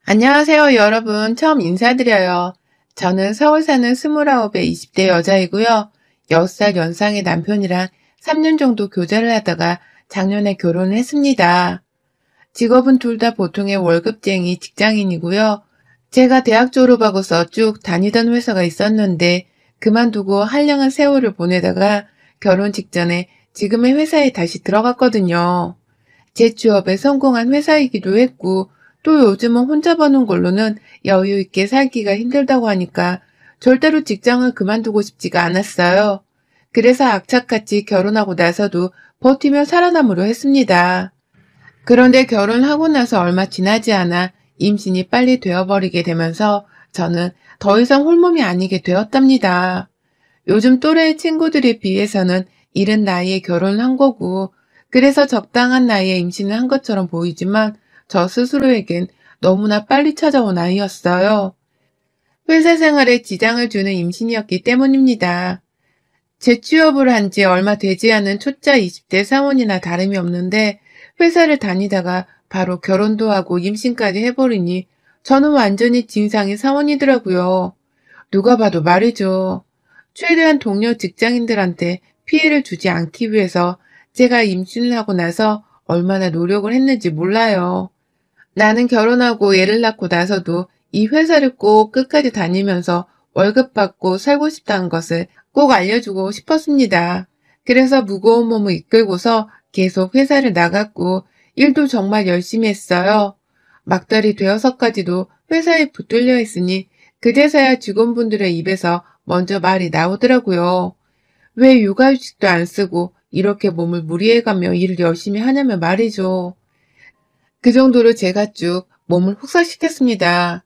안녕하세요, 여러분. 처음 인사드려요. 저는 서울 사는 29의 20대 여자이고요. 6살 연상의 남편이랑 3년 정도 교제를 하다가 작년에 결혼을 했습니다. 직업은 둘 다 보통의 월급쟁이 직장인이고요. 제가 대학 졸업하고서 쭉 다니던 회사가 있었는데 그만두고 한량한 세월을 보내다가 결혼 직전에 지금의 회사에 다시 들어갔거든요. 제 취업에 성공한 회사이기도 했고, 또 요즘은 혼자 버는 걸로는 여유 있게 살기가 힘들다고 하니까 절대로 직장을 그만두고 싶지가 않았어요. 그래서 악착같이 결혼하고 나서도 버티며 살아남으려 했습니다. 그런데 결혼하고 나서 얼마 지나지 않아 임신이 빨리 되어버리게 되면서 저는 더 이상 홀몸이 아니게 되었답니다. 요즘 또래 친구들에 비해서는 이른 나이에 결혼을 한 거고, 그래서 적당한 나이에 임신을 한 것처럼 보이지만 저 스스로에겐 너무나 빨리 찾아온 아이였어요. 회사 생활에 지장을 주는 임신이었기 때문입니다. 재취업을 한 지 얼마 되지 않은 초짜 20대 사원이나 다름이 없는데 회사를 다니다가 바로 결혼도 하고 임신까지 해버리니 저는 완전히 진상의 사원이더라고요. 누가 봐도 말이죠. 최대한 동료 직장인들한테 피해를 주지 않기 위해서 제가 임신을 하고 나서 얼마나 노력을 했는지 몰라요. 나는 결혼하고 애를 낳고 나서도 이 회사를 꼭 끝까지 다니면서 월급 받고 살고 싶다는 것을 꼭 알려주고 싶었습니다. 그래서 무거운 몸을 이끌고서 계속 회사를 나갔고 일도 정말 열심히 했어요. 막달이 되어서까지도 회사에 붙들려 있으니 그제서야 직원분들의 입에서 먼저 말이 나오더라고요. 왜 육아휴직도 안 쓰고 이렇게 몸을 무리해가며 일을 열심히 하냐며 말이죠. 그 정도로 제가 쭉 몸을 혹사시켰습니다.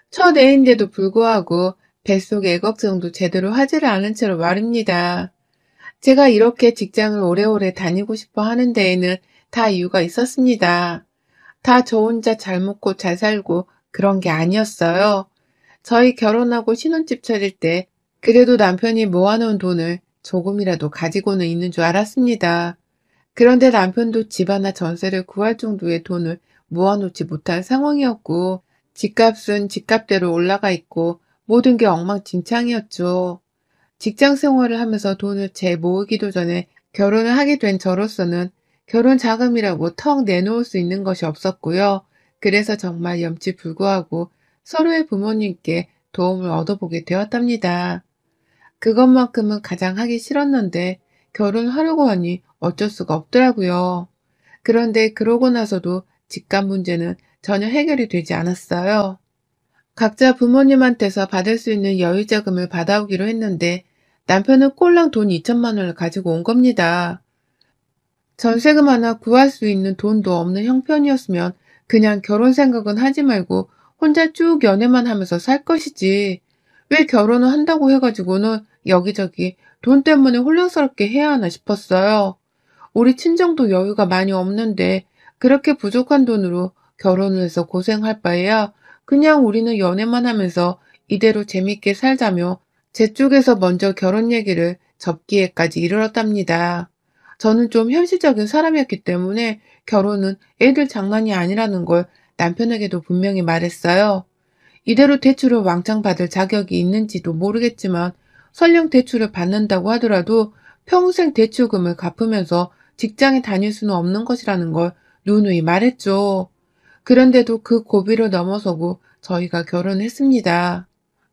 첫 애인데도 불구하고 뱃속 애걱정도 제대로 하지를 않은 채로 말입니다. 제가 이렇게 직장을 오래오래 다니고 싶어 하는 데에는 다 이유가 있었습니다. 다 저 혼자 잘 먹고 잘 살고 그런 게 아니었어요. 저희 결혼하고 신혼집 차릴 때 그래도 남편이 모아놓은 돈을 조금이라도 가지고는 있는 줄 알았습니다. 그런데 남편도 집 하나 전세를 구할 정도의 돈을 모아놓지 못한 상황이었고, 집값은 집값대로 올라가 있고, 모든 게 엉망진창이었죠. 직장 생활을 하면서 돈을 재 모으기도 전에 결혼을 하게 된 저로서는 결혼 자금이라고 턱 내놓을 수 있는 것이 없었고요. 그래서 정말 염치불구하고 서로의 부모님께 도움을 얻어보게 되었답니다. 그것만큼은 가장 하기 싫었는데 결혼하려고 하니 어쩔 수가 없더라고요. 그런데 그러고 나서도 집값 문제는 전혀 해결이 되지 않았어요. 각자 부모님한테서 받을 수 있는 여유자금을 받아오기로 했는데 남편은 꼴랑 돈 2천만 원을 가지고 온 겁니다. 전세금 하나 구할 수 있는 돈도 없는 형편이었으면 그냥 결혼 생각은 하지 말고 혼자 쭉 연애만 하면서 살 것이지. 왜 결혼을 한다고 해가지고는 여기저기 돈 때문에 혼란스럽게 해야 하나 싶었어요. 우리 친정도 여유가 많이 없는데 그렇게 부족한 돈으로 결혼을 해서 고생할 바에야 그냥 우리는 연애만 하면서 이대로 재밌게 살자며 제 쪽에서 먼저 결혼 얘기를 접기에까지 이르렀답니다. 저는 좀 현실적인 사람이었기 때문에 결혼은 애들 장난이 아니라는 걸 남편에게도 분명히 말했어요. 이대로 대출을 왕창 받을 자격이 있는지도 모르겠지만 설령 대출을 받는다고 하더라도 평생 대출금을 갚으면서 직장에 다닐 수는 없는 것이라는 걸 누누이 말했죠. 그런데도 그 고비를 넘어서고 저희가 결혼했습니다.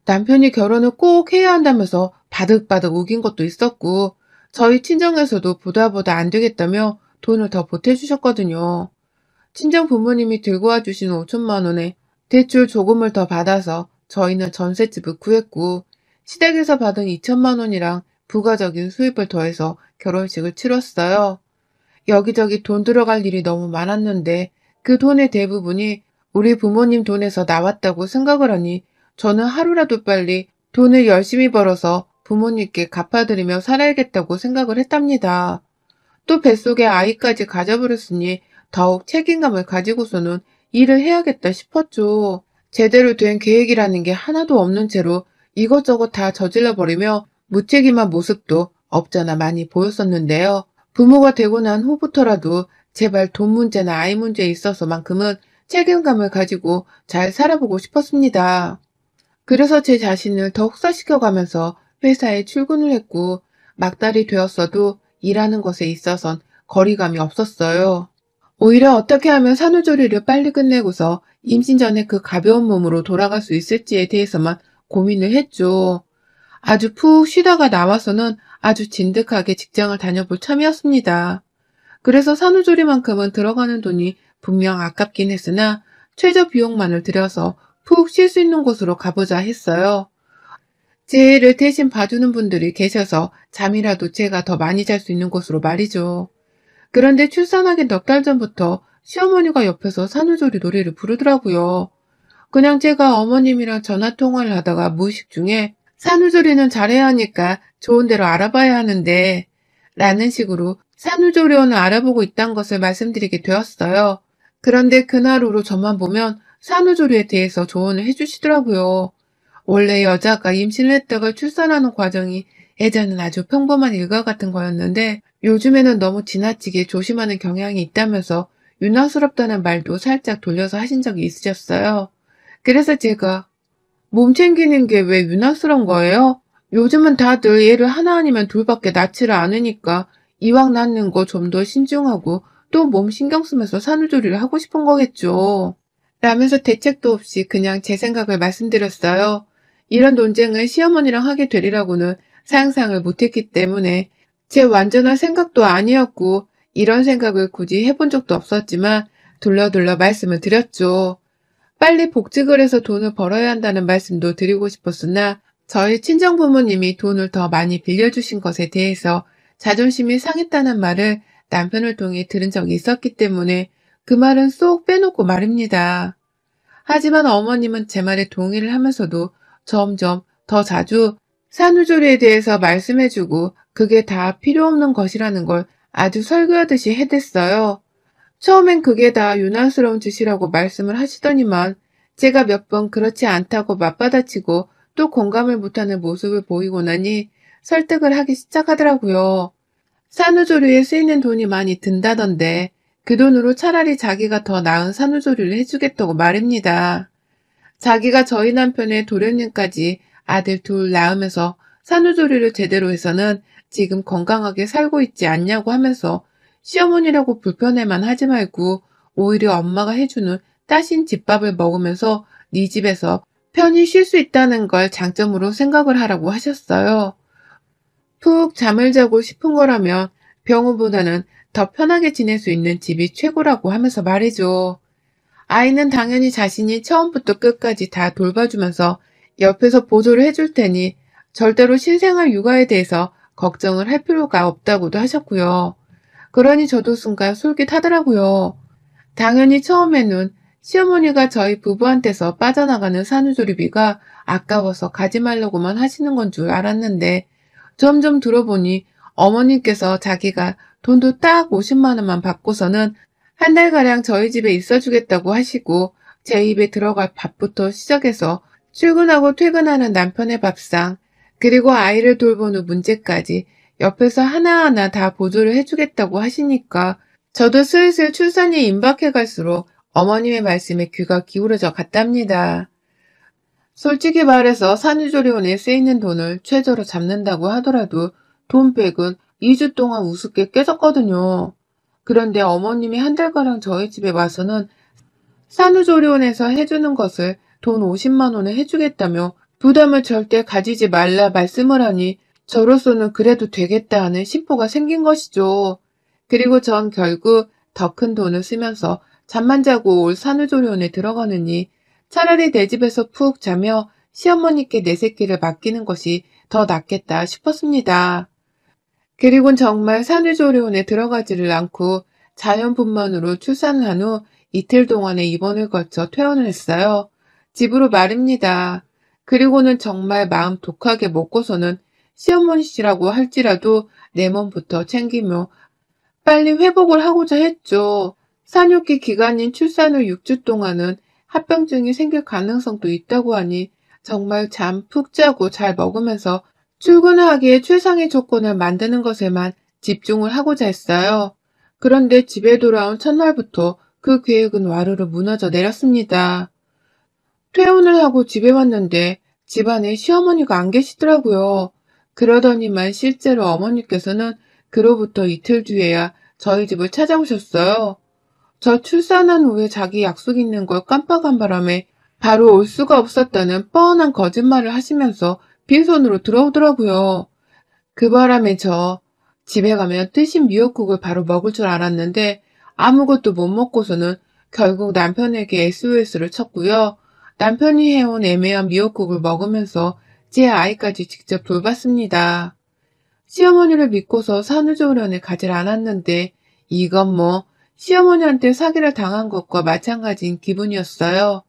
남편이 결혼을 꼭 해야 한다면서 바득바득 우긴 것도 있었고 저희 친정에서도 보다 보다 안 되겠다며 돈을 더 보태주셨거든요. 친정 부모님이 들고 와주신 5천만 원에 대출 조금을 더 받아서 저희는 전셋집을 구했고 시댁에서 받은 2천만 원이랑 부가적인 수입을 더해서 결혼식을 치렀어요. 여기저기 돈 들어갈 일이 너무 많았는데 그 돈의 대부분이 우리 부모님 돈에서 나왔다고 생각을 하니 저는 하루라도 빨리 돈을 열심히 벌어서 부모님께 갚아드리며 살아야겠다고 생각을 했답니다. 또 뱃속에 아이까지 가져버렸으니 더욱 책임감을 가지고서는 일을 해야겠다 싶었죠. 제대로 된 계획이라는 게 하나도 없는 채로 이것저것 다 저질러 버리며 무책임한 모습도 없잖아 많이 보였었는데요. 부모가 되고 난 후부터라도 제발 돈 문제나 아이 문제에 있어서만큼은 책임감을 가지고 잘 살아보고 싶었습니다. 그래서 제 자신을 더 혹사시켜가면서 회사에 출근을 했고 막달이 되었어도 일하는 것에 있어선 거리감이 없었어요. 오히려 어떻게 하면 산후조리를 빨리 끝내고서 임신 전에 그 가벼운 몸으로 돌아갈 수 있을지에 대해서만 고민을 했죠. 아주 푹 쉬다가 나와서는 아주 진득하게 직장을 다녀볼 참이었습니다. 그래서 산후조리만큼은 들어가는 돈이 분명 아깝긴 했으나 최저 비용만을 들여서 푹 쉴 수 있는 곳으로 가보자 했어요. 제 일을 대신 봐주는 분들이 계셔서 잠이라도 제가 더 많이 잘 수 있는 곳으로 말이죠. 그런데 출산하기 넉 달 전부터 시어머니가 옆에서 산후조리 노래를 부르더라고요. 그냥 제가 어머님이랑 전화 통화를 하다가 무의식 중에 산후조리는 잘해야 하니까 좋은 데로 알아봐야 하는데 라는 식으로 산후조리원을 알아보고 있다는 것을 말씀드리게 되었어요. 그런데 그날 후로 저만 보면 산후조리에 대해서 조언을 해주시더라고요. 원래 여자가 임신을 했다가 출산하는 과정이 예전엔 아주 평범한 일과 같은 거였는데 요즘에는 너무 지나치게 조심하는 경향이 있다면서 유난스럽다는 말도 살짝 돌려서 하신 적이 있으셨어요. 그래서 제가 몸 챙기는 게 왜 유난스러운 거예요? 요즘은 다들 애를 하나 아니면 둘밖에 낳지를 않으니까 이왕 낳는 거 좀 더 신중하고 또 몸 신경 쓰면서 산후조리를 하고 싶은 거겠죠. 라면서 대책도 없이 그냥 제 생각을 말씀드렸어요. 이런 논쟁을 시어머니랑 하게 되리라고는 상상을 못했기 때문에 제 완전한 생각도 아니었고 이런 생각을 굳이 해본 적도 없었지만 둘러둘러 말씀을 드렸죠. 빨리 복직을 해서 돈을 벌어야 한다는 말씀도 드리고 싶었으나 저희 친정부모님이 돈을 더 많이 빌려주신 것에 대해서 자존심이 상했다는 말을 남편을 통해 들은 적이 있었기 때문에 그 말은 쏙 빼놓고 말입니다. 하지만 어머님은 제 말에 동의를 하면서도 점점 더 자주 산후조리에 대해서 말씀해주고 그게 다 필요 없는 것이라는 걸 아주 설교하듯이 해댔어요. 처음엔 그게 다 유난스러운 짓이라고 말씀을 하시더니만 제가 몇 번 그렇지 않다고 맞받아치고 또 공감을 못하는 모습을 보이고 나니 설득을 하기 시작하더라고요. 산후조리에 쓰이는 돈이 많이 든다던데 그 돈으로 차라리 자기가 더 나은 산후조리를 해주겠다고 말입니다. 자기가 저희 남편의 도련님까지 아들 둘 낳으면서 산후조리를 제대로 해서는 지금 건강하게 살고 있지 않냐고 하면서 시어머니라고 불편해만 하지 말고 오히려 엄마가 해주는 따신 집밥을 먹으면서 네 집에서 편히 쉴 수 있다는 걸 장점으로 생각을 하라고 하셨어요. 푹 잠을 자고 싶은 거라면 병원보다는 더 편하게 지낼 수 있는 집이 최고라고 하면서 말이죠. 아이는 당연히 자신이 처음부터 끝까지 다 돌봐주면서 옆에서 보조를 해줄 테니 절대로 신생아 육아에 대해서 걱정을 할 필요가 없다고도 하셨고요. 그러니 저도 순간 솔깃하더라고요. 당연히 처음에는 시어머니가 저희 부부한테서 빠져나가는 산후조리비가 아까워서 가지 말라고만 하시는 건 줄 알았는데 점점 들어보니 어머님께서 자기가 돈도 딱 50만 원만 받고서는 한 달가량 저희 집에 있어주겠다고 하시고 제 입에 들어갈 밥부터 시작해서 출근하고 퇴근하는 남편의 밥상 그리고 아이를 돌보는 문제까지 옆에서 하나하나 다 보조를 해주겠다고 하시니까 저도 슬슬 출산이 임박해 갈수록 어머님의 말씀에 귀가 기울어져 갔답니다. 솔직히 말해서 산후조리원에 쓰이는 돈을 최저로 잡는다고 하더라도 돈백은 2주 동안 우습게 깨졌거든요. 그런데 어머님이 한 달가량 저희 집에 와서는 산후조리원에서 해주는 것을 돈 50만 원에 해주겠다며 부담을 절대 가지지 말라 말씀을 하니 저로서는 그래도 되겠다 하는 심보가 생긴 것이죠. 그리고 전 결국 더 큰 돈을 쓰면서 잠만 자고 올 산후조리원에 들어가느니 차라리 내 집에서 푹 자며 시어머니께 내 새끼를 맡기는 것이 더 낫겠다 싶었습니다. 그리곤 정말 산후조리원에 들어가지를 않고 자연분만으로 출산을 한 후 이틀 동안의 입원을 거쳐 퇴원을 했어요. 집으로 말입니다. 그리고는 정말 마음 독하게 먹고서는 시어머니시라고 할지라도 내 몸부터 챙기며 빨리 회복을 하고자 했죠. 산육기 기간인 출산 후 6주 동안은 합병증이 생길 가능성도 있다고 하니 정말 잠 푹 자고 잘 먹으면서 출근을 하기에 최상의 조건을 만드는 것에만 집중을 하고자 했어요. 그런데 집에 돌아온 첫날부터 그 계획은 와르르 무너져 내렸습니다. 퇴원을 하고 집에 왔는데 집안에 시어머니가 안 계시더라고요. 그러더니만 실제로 어머니께서는 그로부터 이틀 뒤에야 저희 집을 찾아오셨어요. 저 출산한 후에 자기 약속 있는 걸 깜빡한 바람에 바로 올 수가 없었다는 뻔한 거짓말을 하시면서 빈손으로 들어오더라고요. 그 바람에 저 집에 가면 뜨신 미역국을 바로 먹을 줄 알았는데 아무것도 못 먹고서는 결국 남편에게 SOS를 쳤고요. 남편이 해온 애매한 미역국을 먹으면서 제 아이까지 직접 돌봤습니다. 시어머니를 믿고서 산후조리원에 가질 않았는데 이건 뭐 시어머니한테 사기를 당한 것과 마찬가지인 기분이었어요.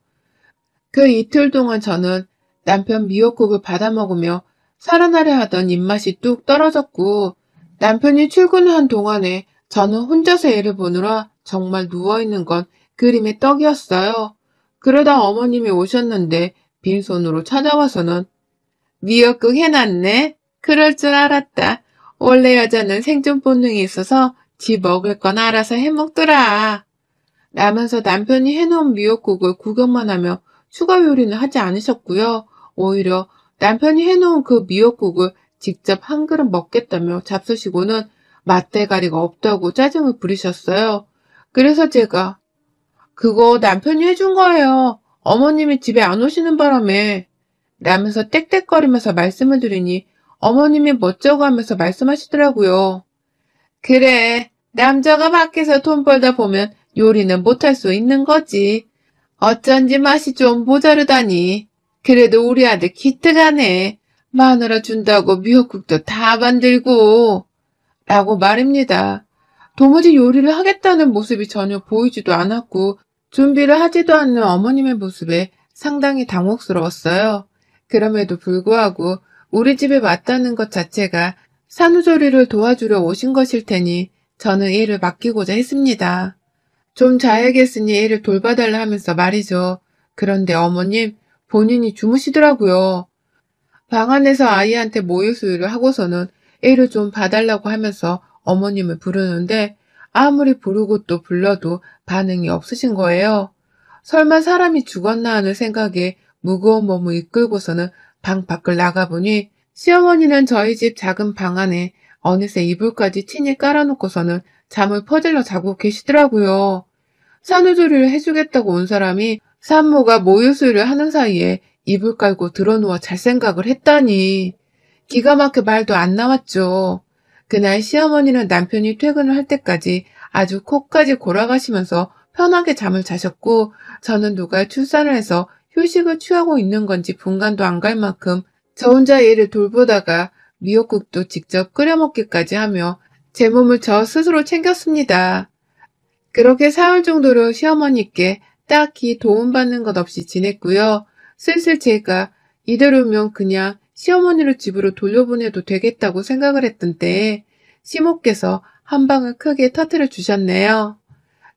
그 이틀 동안 저는 남편 미역국을 받아 먹으며 살아나려 하던 입맛이 뚝 떨어졌고 남편이 출근한 동안에 저는 혼자서 애를 보느라 정말 누워있는 건 그림의 떡이었어요. 그러다 어머님이 오셨는데 빈손으로 찾아와서는 미역국 해놨네? 그럴 줄 알았다. 원래 여자는 생존 본능이 있어서 지 먹을 건 알아서 해먹더라. 라면서 남편이 해놓은 미역국을 구경만 하며 추가 요리는 하지 않으셨고요. 오히려 남편이 해놓은 그 미역국을 직접 한 그릇 먹겠다며 잡수시고는 맛대가리가 없다고 짜증을 부리셨어요. 그래서 제가 그거 남편이 해준 거예요. 어머님이 집에 안 오시는 바람에 라면서 떽떽거리면서 말씀을 드리니 어머님이 멋쩍어 하면서 말씀하시더라고요. 그래, 남자가 밖에서 돈 벌다 보면 요리는 못할 수 있는 거지. 어쩐지 맛이 좀 모자르다니. 그래도 우리 아들 기특하네. 마누라 준다고 미역국도 다 만들고. 라고 말입니다. 도무지 요리를 하겠다는 모습이 전혀 보이지도 않았고 준비를 하지도 않는 어머님의 모습에 상당히 당혹스러웠어요. 그럼에도 불구하고 우리 집에 왔다는 것 자체가 산후조리를 도와주려 오신 것일 테니 저는 일을 맡기고자 했습니다. 좀 자야겠으니 애를 돌봐달라 하면서 말이죠. 그런데 어머님 본인이 주무시더라고요. 방 안에서 아이한테 모유 수유를 하고서는 애를 좀 봐달라고 하면서 어머님을 부르는데 아무리 부르고 또 불러도 반응이 없으신 거예요. 설마 사람이 죽었나 하는 생각에 무거운 몸을 이끌고서는 방 밖을 나가보니 시어머니는 저희 집 작은 방 안에 어느새 이불까지 친히 깔아놓고서는 잠을 퍼질러 자고 계시더라고요. 산후조리를 해주겠다고 온 사람이 산모가 모유수유를 하는 사이에 이불 깔고 드러누워 잘 생각을 했다니. 기가 막혀 말도 안 나왔죠. 그날 시어머니는 남편이 퇴근을 할 때까지 아주 코까지 골아가시면서 편하게 잠을 자셨고 저는 누가 출산을 해서 휴식을 취하고 있는 건지 분간도 안 갈 만큼 저 혼자 얘를 돌보다가 미역국도 직접 끓여 먹기까지 하며 제 몸을 저 스스로 챙겼습니다. 그렇게 사흘 정도로 시어머니께 딱히 도움받는 것 없이 지냈고요. 슬슬 제가 이대로면 그냥 시어머니를 집으로 돌려보내도 되겠다고 생각을 했던 때에 시모께서 한 방을 크게 터뜨려 주셨네요.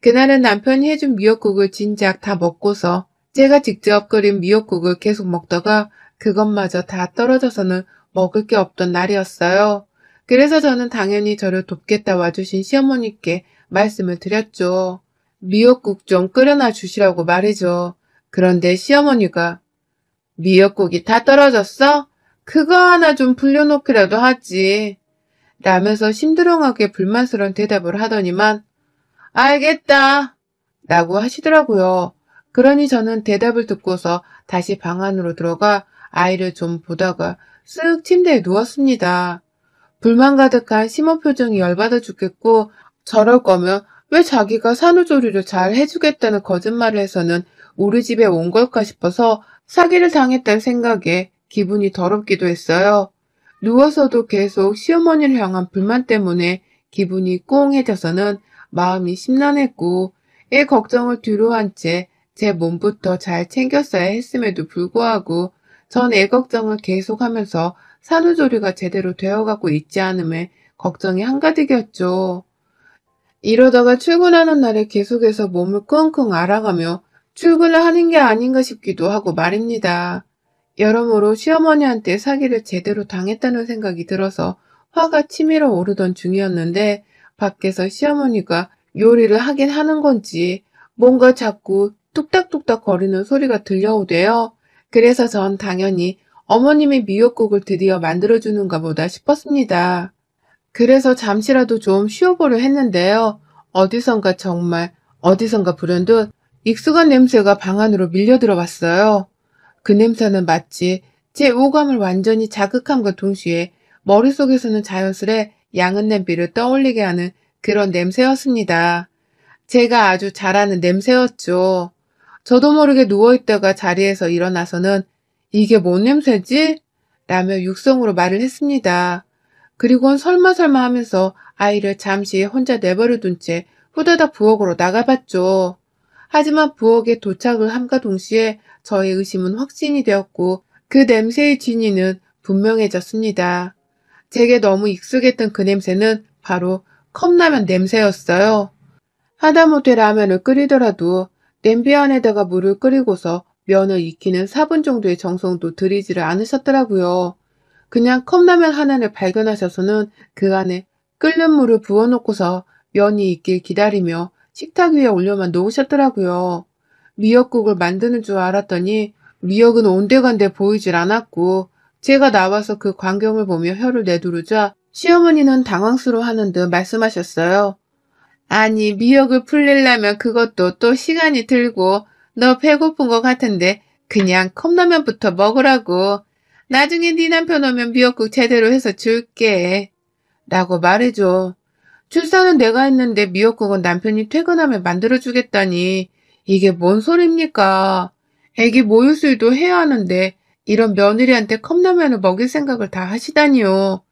그날은 남편이 해준 미역국을 진작 다 먹고서 제가 직접 끓인 미역국을 계속 먹다가 그것마저 다 떨어져서는 먹을 게 없던 날이었어요. 그래서 저는 당연히 저를 돕겠다 와주신 시어머니께 말씀을 드렸죠. 미역국 좀 끓여놔 주시라고 말이죠. 그런데 시어머니가 미역국이 다 떨어졌어? 그거 하나 좀 불려놓기라도 하지. 라면서 심드렁하게 불만스러운 대답을 하더니만 알겠다 라고 하시더라고요. 그러니 저는 대답을 듣고서 다시 방 안으로 들어가 아이를 좀 보다가 쓱 침대에 누웠습니다. 불만 가득한 심호 표정이 열받아 죽겠고 저럴 거면 왜 자기가 산후조리를 잘 해주겠다는 거짓말을 해서는 우리 집에 온 걸까 싶어서 사기를 당했다는 생각에 기분이 더럽기도 했어요. 누워서도 계속 시어머니를 향한 불만 때문에 기분이 꽁해져서는 마음이 심란했고 애 걱정을 뒤로 한 채 제 몸부터 잘 챙겼어야 했음에도 불구하고 전 애 걱정을 계속하면서 산후조리가 제대로 되어가고 있지 않음에 걱정이 한가득이었죠. 이러다가 출근하는 날에 계속해서 몸을 끙끙 앓아가며 출근을 하는 게 아닌가 싶기도 하고 말입니다. 여러모로 시어머니한테 사기를 제대로 당했다는 생각이 들어서 화가 치밀어 오르던 중이었는데 밖에서 시어머니가 요리를 하긴 하는 건지 뭔가 자꾸 뚝딱뚝딱 거리는 소리가 들려오대요. 그래서 전 당연히 어머님이 미역국을 드디어 만들어주는가 보다 싶었습니다. 그래서 잠시라도 좀 쉬어보려 했는데요. 어디선가 불현듯 익숙한 냄새가 방 안으로 밀려 들어왔어요. 그 냄새는 마치 제 오감을 완전히 자극함과 동시에 머릿속에서는 자연스레 양은 냄비를 떠올리게 하는 그런 냄새였습니다. 제가 아주 잘 아는 냄새였죠. 저도 모르게 누워있다가 자리에서 일어나서는 이게 뭔 냄새지? 라며 육성으로 말을 했습니다. 그리고는 설마 하면서 아이를 잠시 혼자 내버려둔 채 후다닥 부엌으로 나가봤죠. 하지만 부엌에 도착을 함과 동시에 저의 의심은 확신이 되었고 그 냄새의 진위는 분명해졌습니다. 제게 너무 익숙했던 그 냄새는 바로 컵라면 냄새였어요. 하다못해 라면을 끓이더라도 냄비 안에다가 물을 끓이고서 면을 익히는 4분 정도의 정성도 들이지를 않으셨더라고요. 그냥 컵라면 하나를 발견하셔서는 그 안에 끓는 물을 부어놓고서 면이 익길 기다리며 식탁 위에 올려만 놓으셨더라고요. 미역국을 만드는 줄 알았더니 미역은 온데간데 보이질 않았고 제가 나와서 그 광경을 보며 혀를 내두르자 시어머니는 당황스러워하는 듯 말씀하셨어요. 아니, 미역을 불리려면 그것도 또 시간이 들고 너 배고픈 것 같은데 그냥 컵라면부터 먹으라고. 나중에 네 남편 오면 미역국 제대로 해서 줄게. 라고 말해줘. 출산은 내가 했는데 미역국은 남편이 퇴근하면 만들어주겠다니. 이게 뭔 소리입니까? 애기 모유수유도 해야 하는데 이런 며느리한테 컵라면을 먹일 생각을 다 하시다니요.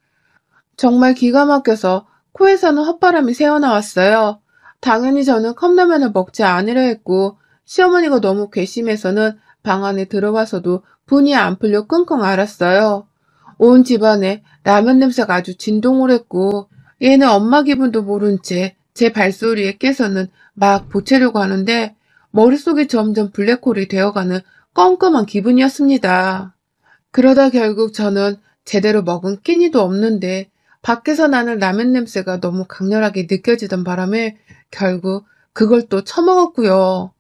정말 기가 막혀서 코에서는 헛바람이 새어나왔어요. 당연히 저는 컵라면을 먹지 않으려 했고 시어머니가 너무 괘씸해서는 방 안에 들어와서도 분이 안 풀려 끙끙 앓았어요. 온 집안에 라면 냄새가 아주 진동을 했고 얘는 엄마 기분도 모른 채 제 발소리에 깨서는 막 보채려고 하는데 머릿속이 점점 블랙홀이 되어가는 껌껌한 기분이었습니다. 그러다 결국 저는 제대로 먹은 끼니도 없는데 밖에서 나는 라면 냄새가 너무 강렬하게 느껴지던 바람에 결국 그걸 또 처먹었고요.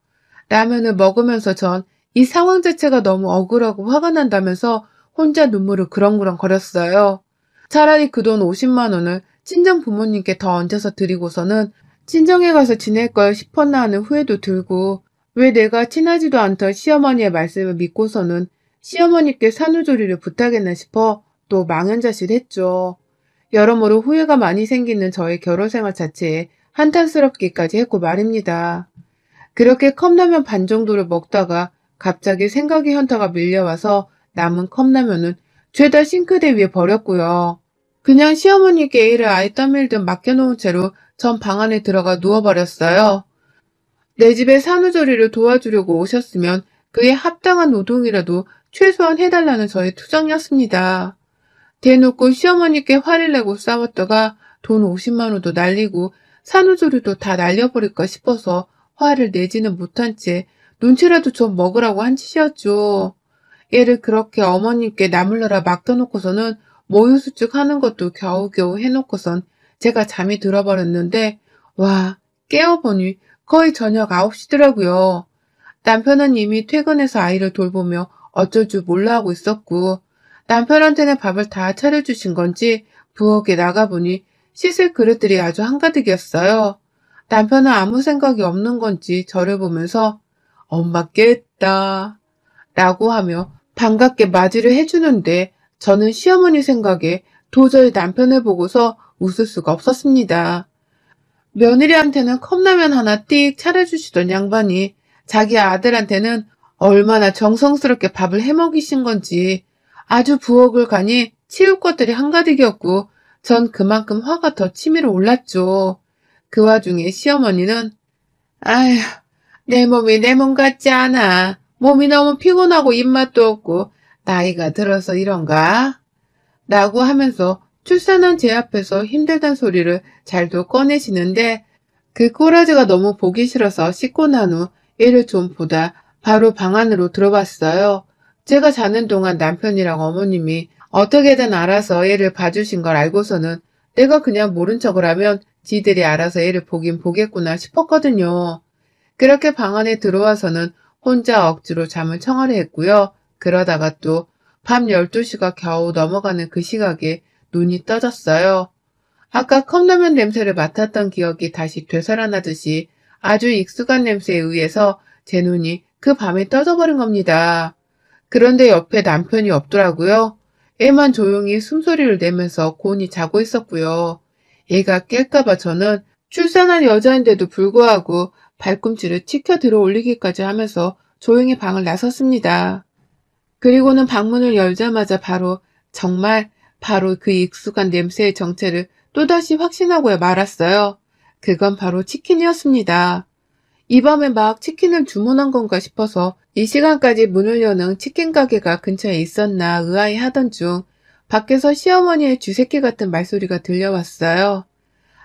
라면을 먹으면서 전 이 상황 자체가 너무 억울하고 화가 난다면서 혼자 눈물을 그렁그렁 거렸어요. 차라리 그 돈 50만 원을 친정 부모님께 더 얹어서 드리고서는 친정에 가서 지낼 걸 싶었나 하는 후회도 들고 왜 내가 친하지도 않던 시어머니의 말씀을 믿고서는 시어머니께 산후조리를 부탁했나 싶어 또 망연자실했죠. 여러모로 후회가 많이 생기는 저의 결혼 생활 자체에 한탄스럽기까지 했고 말입니다. 그렇게 컵라면 반 정도를 먹다가 갑자기 생각의 현타가 밀려와서 남은 컵라면은 죄다 싱크대 위에 버렸고요. 그냥 시어머니께 일을 아예 떠밀듯 맡겨놓은 채로 전 방 안에 들어가 누워버렸어요. 내 집에 산후조리를 도와주려고 오셨으면 그에 합당한 노동이라도 최소한 해달라는 저의 투정이었습니다. 대놓고 시어머니께 화를 내고 싸웠다가 돈 50만 원도 날리고 산후조리도 다 날려버릴까 싶어서 화를 내지는 못한 채 눈치라도 좀 먹으라고 한 짓이었죠. 얘를 그렇게 어머님께 나물러라 맡겨놓고서는 모유수축 하는 것도 겨우겨우 해놓고선 제가 잠이 들어버렸는데 와, 깨어보니 거의 저녁 9시더라고요. 남편은 이미 퇴근해서 아이를 돌보며 어쩔 줄 몰라 하고 있었고 남편한테는 밥을 다 차려주신 건지 부엌에 나가보니 씻을 그릇들이 아주 한가득이었어요. 남편은 아무 생각이 없는 건지 저를 보면서 엄마 깼다 라고 하며 반갑게 맞이를 해주는데 저는 시어머니 생각에 도저히 남편을 보고서 웃을 수가 없었습니다. 며느리한테는 컵라면 하나 띡 차려주시던 양반이 자기 아들한테는 얼마나 정성스럽게 밥을 해먹이신 건지 아주 부엌을 가니 치울 것들이 한가득이었고 전 그만큼 화가 더 치밀어 올랐죠. 그 와중에 시어머니는 아휴, 내 몸이 내 몸 같지 않아. 몸이 너무 피곤하고 입맛도 없고 나이가 들어서 이런가? 라고 하면서 출산한 제 앞에서 힘들단 소리를 잘도 꺼내시는데 그 꼬라지가 너무 보기 싫어서 씻고 난 후 얘를 좀 보다 바로 방 안으로 들어봤어요. 제가 자는 동안 남편이랑 어머님이 어떻게든 알아서 얘를 봐주신 걸 알고서는 내가 그냥 모른 척을 하면 지들이 알아서 얘를 보긴 보겠구나 싶었거든요. 그렇게 방 안에 들어와서는 혼자 억지로 잠을 청하려 했고요. 그러다가 또 밤 12시가 겨우 넘어가는 그 시각에 눈이 떠졌어요. 아까 컵라면 냄새를 맡았던 기억이 다시 되살아나듯이 아주 익숙한 냄새에 의해서 제 눈이 그 밤에 떠져버린 겁니다. 그런데 옆에 남편이 없더라고요. 애만 조용히 숨소리를 내면서 곤히 자고 있었고요. 애가 깰까봐 저는 출산한 여자인데도 불구하고 발꿈치를 치켜 들어 올리기까지 하면서 조용히 방을 나섰습니다. 그리고는 방문을 열자마자 정말 바로 그 익숙한 냄새의 정체를 또다시 확신하고야 말았어요. 그건 바로 치킨이었습니다. 이 밤에 막 치킨을 주문한 건가 싶어서 이 시간까지 문을 여는 치킨 가게가 근처에 있었나 의아해하던 중 밖에서 시어머니의 쥐새끼 같은 말소리가 들려왔어요.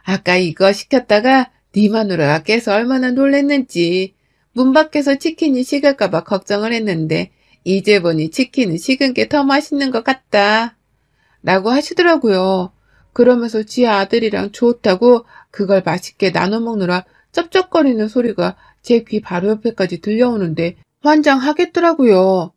아까 이거 시켰다가 네 마누라가 깨서 얼마나 놀랬는지. 문 밖에서 치킨이 식을까봐 걱정을 했는데 이제 보니 치킨은 식은 게 더 맛있는 것 같다. 라고 하시더라고요. 그러면서 지 아들이랑 좋다고 그걸 맛있게 나눠 먹느라 쩝쩝거리는 소리가 제 귀 바로 옆에까지 들려오는데 환장하겠더라고요.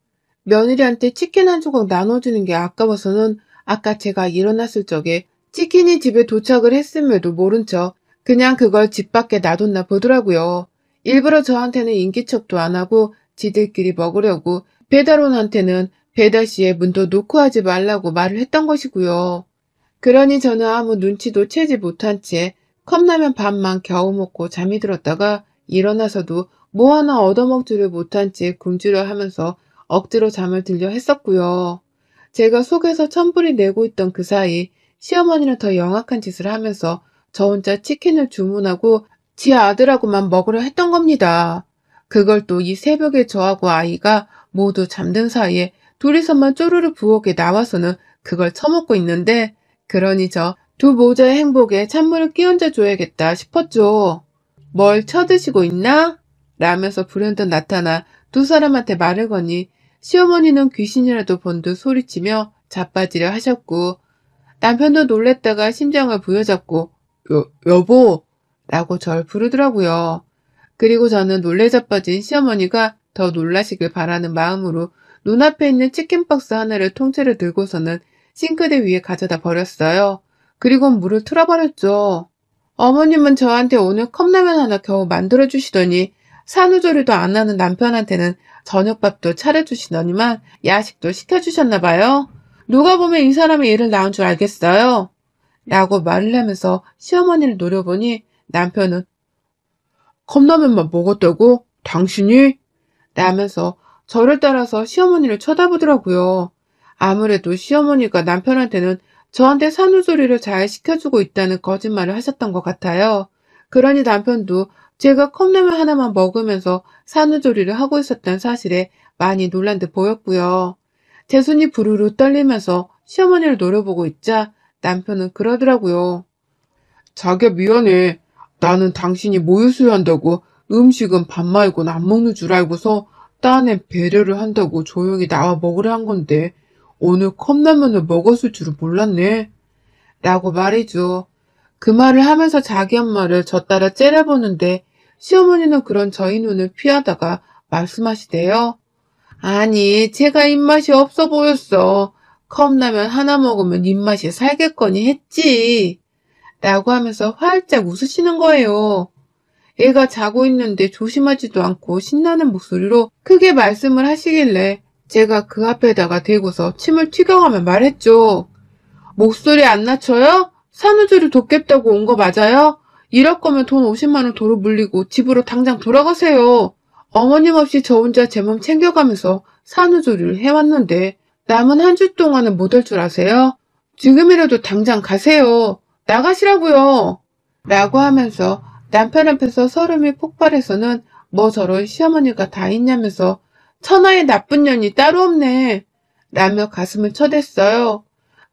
며느리한테 치킨 한 조각 나눠주는 게 아까워서는 아까 제가 일어났을 적에 치킨이 집에 도착을 했음에도 모른 척 그냥 그걸 집 밖에 놔뒀나 보더라고요. 일부러 저한테는 인기척도 안 하고 지들끼리 먹으려고 배달원한테는 배달 시에 문도 놓고 하지 말라고 말을 했던 것이고요. 그러니 저는 아무 눈치도 채지 못한 채 컵라면 반만 겨우 먹고 잠이 들었다가 일어나서도 뭐 하나 얻어먹지를 못한 채 굶주려 하면서 억지로 잠을 들려 했었고요. 제가 속에서 천불이 내고 있던 그 사이 시어머니는 더 영악한 짓을 하면서 저 혼자 치킨을 주문하고 지 아들하고만 먹으려 했던 겁니다. 그걸 또 이 새벽에 저하고 아이가 모두 잠든 사이에 둘이서만 쪼르르 부엌에 나와서는 그걸 처먹고 있는데 그러니 저 두 모자의 행복에 찬물을 끼얹어 줘야겠다 싶었죠. 뭘 쳐드시고 있나? 라면서 불현듯 나타나 두 사람한테 말을 거니 시어머니는 귀신이라도 본 듯 소리치며 자빠지려 하셨고 남편도 놀랬다가 심장을 부여잡고 여보 라고 절 부르더라고요. 그리고 저는 놀래 자빠진 시어머니가 더 놀라시길 바라는 마음으로 눈앞에 있는 치킨박스 하나를 통째로 들고서는 싱크대 위에 가져다 버렸어요. 그리고 물을 틀어버렸죠. 어머님은 저한테 오늘 컵라면 하나 겨우 만들어주시더니 산후조리도 안 하는 남편한테는 저녁밥도 차려주시더니만 야식도 시켜주셨나봐요. 누가 보면 이 사람이 애를 낳은 줄 알겠어요. 라고 말을 하면서 시어머니를 노려보니 남편은 컵라면만 먹었다고? 당신이? 라면서 저를 따라서 시어머니를 쳐다보더라고요. 아무래도 시어머니가 남편한테는 저한테 산후조리를 잘 시켜주고 있다는 거짓말을 하셨던 것 같아요. 그러니 남편도 제가 컵라면 하나만 먹으면서 산후조리를 하고 있었던 사실에 많이 놀란 듯 보였고요. 제 손이 부르르 떨리면서 시어머니를 노려보고 있자 남편은 그러더라고요. 자기야 미안해. 나는 당신이 모유수유한다고 음식은 밥 말고는 안 먹는 줄 알고서 딴에 배려를 한다고 조용히 나와 먹으려 한 건데 오늘 컵라면을 먹었을 줄은 몰랐네. 라고 말이죠. 그 말을 하면서 자기 엄마를 저 따라 째려보는데 시어머니는 그런 저희 눈을 피하다가 말씀하시대요. 아니, 제가 입맛이 없어 보였어. 컵라면 하나 먹으면 입맛이 살겠거니 했지. 라고 하면서 활짝 웃으시는 거예요. 애가 자고 있는데 조심하지도 않고 신나는 목소리로 크게 말씀을 하시길래 제가 그 앞에다가 대고서 침을 튀겨가며 말했죠. 목소리 안 낮춰요? 산후조리 돕겠다고 온 거 맞아요? 이럴 거면 돈 50만 원 도로 물리고 집으로 당장 돌아가세요. 어머님 없이 저 혼자 제 몸 챙겨가면서 산후조리를 해왔는데 남은 한 주 동안은 못 할 줄 아세요? 지금이라도 당장 가세요. 나가시라고요. 라고 하면서 남편 앞에서 서름이 폭발해서는 뭐 저런 시어머니가 다 있냐면서 천하의 나쁜 년이 따로 없네. 라며 가슴을 쳐댔어요.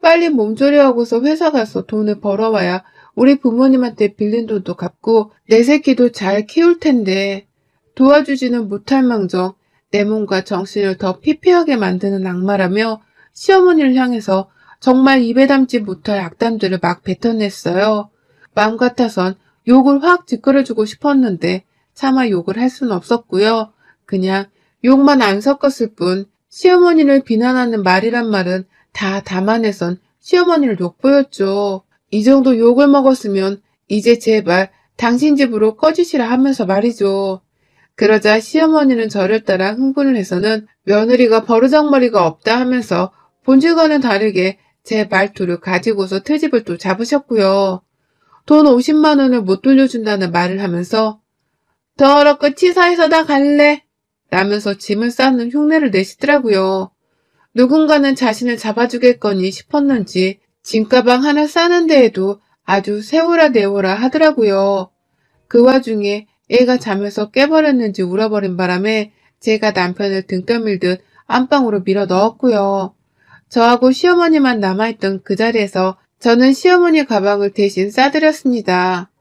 빨리 몸조리하고서 회사 가서 돈을 벌어와야 우리 부모님한테 빌린 돈도 갚고 내 새끼도 잘 키울 텐데 도와주지는 못할 망정 내 몸과 정신을 더 피폐하게 만드는 악마라며 시어머니를 향해서 정말 입에 담지 못할 악담들을 막 뱉어냈어요. 마음 같아선 욕을 확 짓거려주고 싶었는데 차마 욕을 할 수는 없었고요. 그냥 욕만 안 섞었을 뿐 시어머니를 비난하는 말이란 말은 다 담아내선 시어머니를 욕보였죠. 이 정도 욕을 먹었으면 이제 제발 당신 집으로 꺼지시라 하면서 말이죠. 그러자 시어머니는 저를 따라 흥분을 해서는 며느리가 버르장머리가 없다 하면서 본질과는 다르게 제 말투를 가지고서 트집을 또 잡으셨고요. 돈 50만 원을 못 돌려준다는 말을 하면서 더럽고 치사해서 나 갈래 라면서 짐을 싸는 흉내를 내시더라고요. 누군가는 자신을 잡아주겠거니 싶었는지 짐가방 하나 싸는 데에도 아주 세우라 내오라 하더라고요. 그 와중에 애가 잠에서 깨버렸는지 울어버린 바람에 제가 남편을 등 떠밀듯 안방으로 밀어 넣었고요. 저하고 시어머니만 남아있던 그 자리에서 저는 시어머니 가방을 대신 싸드렸습니다.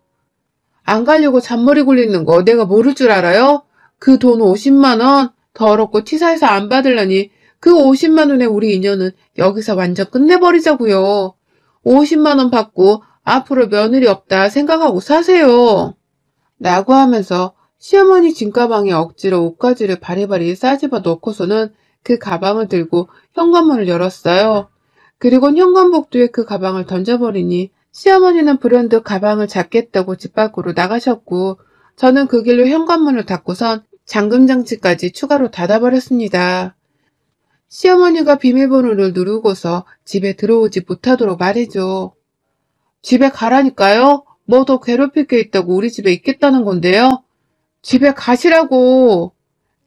안 가려고 잔머리 굴리는 거 내가 모를 줄 알아요? 그 돈 50만 원 더럽고 치사해서 안 받으려니 그 50만 원에 우리 인연은 여기서 완전 끝내버리자고요. 50만 원 받고 앞으로 며느리 없다 생각하고 사세요. 라고 하면서 시어머니 짐가방에 억지로 옷가지를 바리바리 싸집어 넣고서는 그 가방을 들고 현관문을 열었어요. 그리곤 현관복도에 그 가방을 던져버리니 시어머니는 불현듯 가방을 잡겠다고 집 밖으로 나가셨고 저는 그 길로 현관문을 닫고선 잠금장치까지 추가로 닫아버렸습니다. 시어머니가 비밀번호를 누르고서 집에 들어오지 못하도록 말이죠. 집에 가라니까요? 뭐 더 괴롭힐 게 있다고 우리 집에 있겠다는 건데요? 집에 가시라고!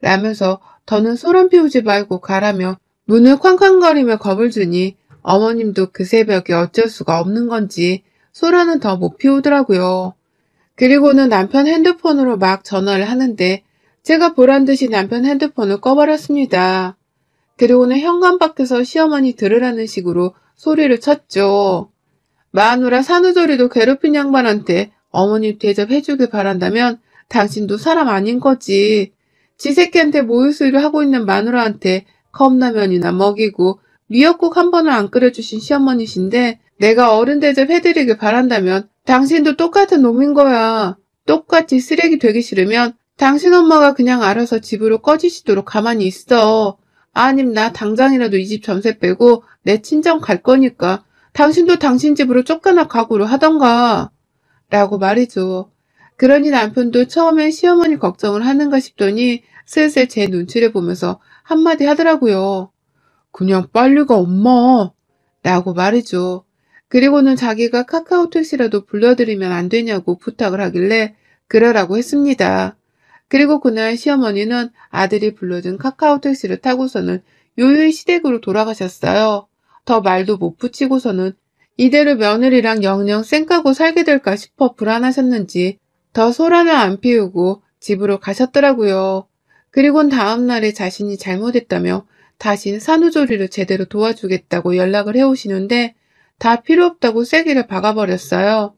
라면서 더는 소란 피우지 말고 가라며 문을 쾅쾅거리며 겁을 주니 어머님도 그 새벽에 어쩔 수가 없는 건지 소란은 더 못 피우더라고요. 그리고는 남편 핸드폰으로 막 전화를 하는데 제가 보란듯이 남편 핸드폰을 꺼버렸습니다. 그리고는 현관 밖에서 시어머니 들으라는 식으로 소리를 쳤죠. 마누라 산후조리도 괴롭힌 양반한테 어머니 대접해주길 바란다면 당신도 사람 아닌 거지. 지 새끼한테 모유수유를 하고 있는 마누라한테 컵라면이나 먹이고 미역국 한 번을 안 끓여주신 시어머니신데 내가 어른 대접해드리길 바란다면 당신도 똑같은 놈인 거야. 똑같이 쓰레기 되기 싫으면 당신 엄마가 그냥 알아서 집으로 꺼지시도록 가만히 있어. 아님 나 당장이라도 이 집 전세 빼고 내 친정 갈 거니까 당신도 당신 집으로 쫓겨나 각오를 하던가. 라고 말이죠. 그러니 남편도 처음엔 시어머니 걱정을 하는가 싶더니 슬슬 제 눈치를 보면서 한마디 하더라고요. 그냥 빨리 가 엄마. 라고 말이죠. 그리고는 자기가 카카오 택시라도 불러드리면 안 되냐고 부탁을 하길래 그러라고 했습니다. 그리고 그날 시어머니는 아들이 불러준 카카오 택시를 타고서는 요요히 시댁으로 돌아가셨어요. 더 말도 못 붙이고서는 이대로 며느리랑 영영 쌩까고 살게 될까 싶어 불안하셨는지 더 소란을 안 피우고 집으로 가셨더라고요. 그리곤 다음날에 자신이 잘못했다며 다신 산후조리를 제대로 도와주겠다고 연락을 해오시는데 다 필요 없다고 쐐기를 박아버렸어요.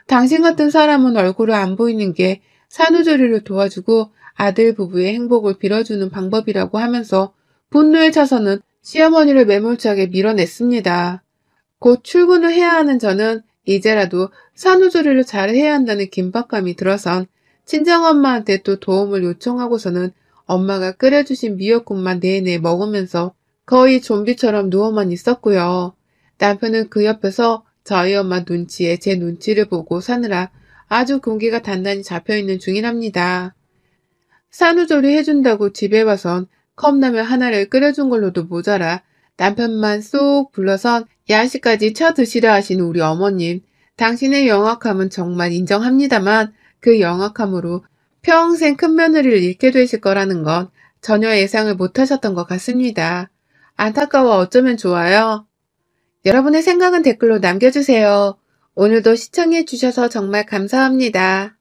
당신 같은 사람은 얼굴을 안 보이는 게 산후조리를 도와주고 아들 부부의 행복을 빌어주는 방법이라고 하면서 분노에 차서는 시어머니를 매몰차게 밀어냈습니다. 곧 출근을 해야 하는 저는 이제라도 산후조리를 잘 해야 한다는 긴박감이 들어선 친정엄마한테 또 도움을 요청하고서는 엄마가 끓여주신 미역국만 내내 먹으면서 거의 좀비처럼 누워만 있었고요. 남편은 그 옆에서 저희 엄마 눈치에 제 눈치를 보고 사느라 아주 공기가 단단히 잡혀있는 중이랍니다. 산후조리 해준다고 집에 와선 컵라면 하나를 끓여준 걸로도 모자라 남편만 쏙 불러선 야식까지 쳐드시라 하신 우리 어머님. 당신의 영악함은 정말 인정합니다만 그 영악함으로 평생 큰 며느리를 잃게 되실 거라는 건 전혀 예상을 못하셨던 것 같습니다. 안타까워 어쩌면 좋아요. 여러분의 생각은 댓글로 남겨주세요. 오늘도 시청해주셔서 정말 감사합니다.